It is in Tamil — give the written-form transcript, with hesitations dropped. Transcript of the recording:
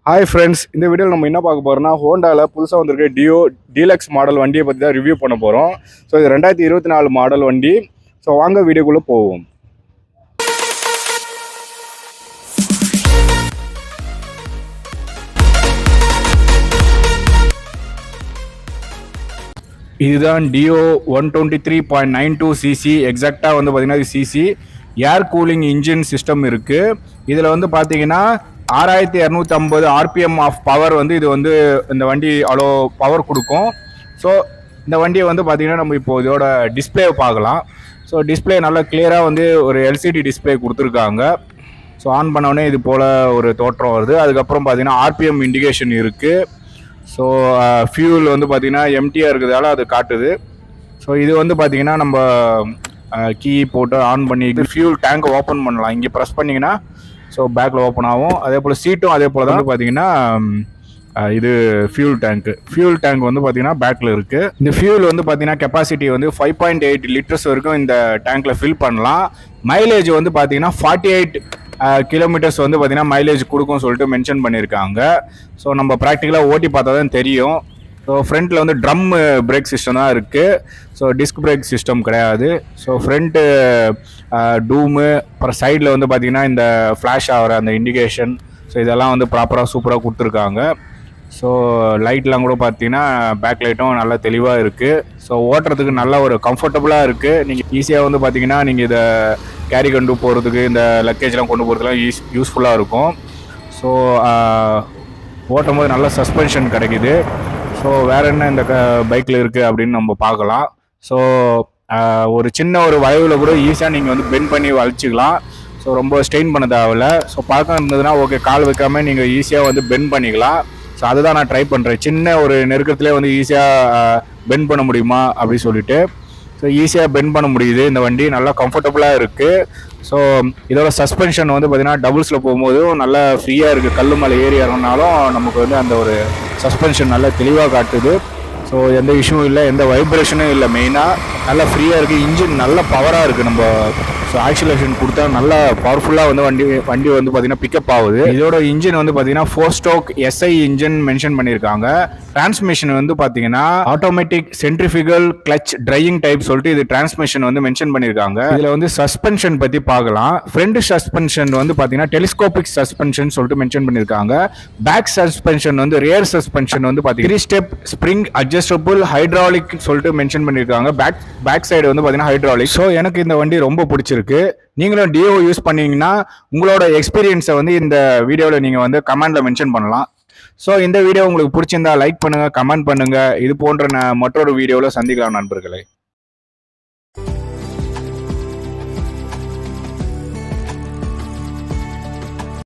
ஹாய் ஃப்ரெண்ட்ஸ், இந்த வீடியோவில் நம்ம என்ன பார்க்க போகிறோம்னா ஹோண்டாவில் புதுசாக வந்திருக்க டியோ டீலக்ஸ் மாடல் வண்டியை பற்றி தான் ரிவ்யூ பண்ண போகிறோம். ஸோ இது 2024 மாடல் வண்டி. ஸோ வாங்க வீடியோக்குள்ளே போவோம். இதுதான் டியோ 123.92 சிசி. எக்ஸாக்டாக வந்து பார்த்தீங்கன்னா சிசி ஏர் கூலிங் இன்ஜின் சிஸ்டம் இருக்குது. இதில் வந்து பார்த்தீங்கன்னா 6250 ஆர்பிஎம் ஆஃப் பவர் வந்து இது வந்து இந்த வண்டி அவ்வளோ பவர் கொடுக்கும். ஸோ இந்த வண்டியை வந்து பார்த்தீங்கன்னா நம்ம இப்போ இதோட டிஸ்பிளே பார்க்கலாம். ஸோ டிஸ்பிளே நல்லா கிளியராக வந்து ஒரு எல்சிடி டிஸ்பிளே கொடுத்துருக்காங்க. ஸோ ஆன் பண்ணோடனே இது போல் ஒரு தோற்றம் வருது. அதுக்கப்புறம் பார்த்தீங்கன்னா ஆர்பிஎம் இண்டிகேஷன் இருக்குது. ஸோ ஃபியூல் வந்து பார்த்தீங்கன்னா எம்டியாக இருக்கிறதால அது காட்டுது. ஸோ இது வந்து பார்த்தீங்கன்னா நம்ம கீ போட்டு ஆன் பண்ணி ஃபியூல் டேங்கை ஓப்பன் பண்ணலாம். இங்கே ப்ரெஸ் பண்ணிங்கன்னா ஸோ பேக்கில் ஓப்பன் ஆகும். அதே போல் சீட்டும் அதே போல் தான் பார்த்தீங்கன்னா இது ஃபியூல் டேங்க் வந்து பார்த்தீங்கன்னா பேக்கில் இருக்குது. இந்த ஃபியூல் வந்து பார்த்தீங்கன்னா கெப்பாசிட்டி வந்து 5.8 லிட்டர்ஸ் வரைக்கும் இந்த டேங்க்கில் ஃபில் பண்ணலாம். மைலேஜ் வந்து பார்த்தீங்கன்னா 48 கிலோமீட்டர்ஸ் வந்து பார்த்தீங்கன்னா மைலேஜ் கொடுக்கும்னு சொல்லிட்டு மென்ஷன் பண்ணியிருக்காங்க. ஸோ நம்ம ப்ராக்டிக்கலாக ஓட்டி பார்த்தா தான் தெரியும். ஸோ ஃப்ரண்ட்டில் வந்து ட்ரம் பிரேக் சிஸ்டம் தான் இருக்குது. ஸோ டிஸ்க் பிரேக் சிஸ்டம் கிடையாது. ஸோ ஃப்ரண்ட்டு டூமு, அப்புறம் சைடில் வந்து பார்த்திங்கன்னா இந்த ஃப்ளாஷ் ஆகிற அந்த இண்டிகேஷன், ஸோ இதெல்லாம் வந்து ப்ராப்பராக சூப்பராக கொடுத்துருக்காங்க. ஸோ லைட்லாம் கூட பார்த்தீங்கன்னா பேக் லைட்டும் நல்லா தெளிவாக இருக்குது. ஸோ ஓட்டுறதுக்கு நல்ல ஒரு கம்ஃபர்டபுளாக இருக்குது. நீங்கள் ஈஸியாக வந்து பார்த்தீங்கன்னா நீங்கள் இதை கேரி கொண்டு போகிறதுக்கு, இந்த லக்கேஜ்லாம் கொண்டு போகிறதுலாம் யூஸ்ஃபுல்லாக இருக்கும். ஸோ ஓட்டும் போது நல்ல சஸ்பென்ஷன் கிடைக்குது. ஸோ வேறு என்ன இந்த பைக்கில் இருக்குது அப்படின்னு நம்ம பார்க்கலாம். ஸோ ஒரு சின்ன ஒரு வளைவில் கூட ஈஸியாக நீங்கள் வந்து பெண்ட் பண்ணி வளைச்சிக்கலாம். ஸோ ரொம்ப ஸ்ட்ரெயின் பண்ண தேவையில்ல. ஸோ பழக்கம் இருந்ததுன்னா ஓகே, கால் வைக்காமல் நீங்கள் ஈஸியாக வந்து பெண்ட் பண்ணிக்கலாம். ஸோ அதுதான் நான் ட்ரை பண்ணுறேன். சின்ன ஒரு நெருக்கத்திலே வந்து ஈஸியாக பெண்ட் பண்ண முடியுமா அப்படி சொல்லிட்டு. ஸோ ஈஸியாக பெண்ட் பண்ண முடியுது. இந்த வண்டி நல்லா கம்ஃபர்டபுளாக இருக்குது. ஸோ இதோட சஸ்பென்ஷன் வந்து பார்த்திங்கன்னா டபுள்ஸில் போகும்போதும் நல்லா ஃப்ரீயாக இருக்குது. கல் மேலே ஏறி இறங்கினாலும் நமக்கு வந்து அந்த ஒரு சஸ்பென்ஷன் நல்லா தெளிவாக காட்டுது. ஸோ எந்த இஷ்யூவும் இல்லை, எந்த வைப்ரேஷனும் இல்லை. மெயினாக நல்லா ஃப்ரீயாக இருக்குது. இன்ஜின் நல்ல பவராக இருக்குது. நம்ம ஸோ ஆக்சிலேஷன் கொடுத்தா நல்லா பவர்ஃபுல்லாக வந்து வண்டி வந்து பார்த்திங்கன்னா பிக்கப் ஆகுது. இதோட இன்ஜின் வந்து பார்த்திங்கன்னா 4 ஸ்ட்ரோக் எஸ்ஐ இன்ஜின் மென்ஷன் பண்ணியிருக்காங்க. டிரான்ஸ்மிஷன் வந்து பார்த்தீங்கன்னா automatic centrifugal clutch drying type சொல்லிட்டு இது டிரான்ஸ்மிஷன் வந்து மென்ஷன் பண்ணியிருக்காங்க. இதில் வந்து சஸ்பென்ஷன் பற்றி பார்க்கலாம். ஃப்ரண்ட் சஸ்பென்ஷன் வந்து பார்த்தீங்கன்னா டெலிஸ்கோபிக் சஸ்பென்ஷன் சொல்லிட்டு மென்ஷன் பண்ணியிருக்காங்க. பேக் சஸ்பென்ஷன் வந்து ரியர் சஸ்பென்ஷன் வந்து பார்த்தீங்கன்னா 3 ஸ்டெப் ஸ்ப்ரிங் அட்ஜஸ்டபிள் ஹைட்ராலிக் சொல்லிட்டு மென்ஷன் பண்ணியிருக்காங்க. பேக் சைடு வந்து பார்த்தீங்கன்னா ஹைட்ராலிக். ஸோ எனக்கு இந்த வண்டி ரொம்ப பிடிச்சிருக்கு. நீங்களும் டியோ யூஸ் பண்ணீங்கன்னா உங்களோட எக்ஸ்பீரியன்ஸை வந்து இந்த வீடியோவில் நீங்கள் வந்து கமெண்ட்ல மென்ஷன் பண்ணலாம். ஸோ இந்த வீடியோ உங்களுக்கு பிடிச்சிருந்தா லைக் பண்ணுங்க, கமெண்ட் பண்ணுங்க. இது போன்ற மற்றொரு வீடியோவில் சந்திக்கலாம் நண்பர்களே.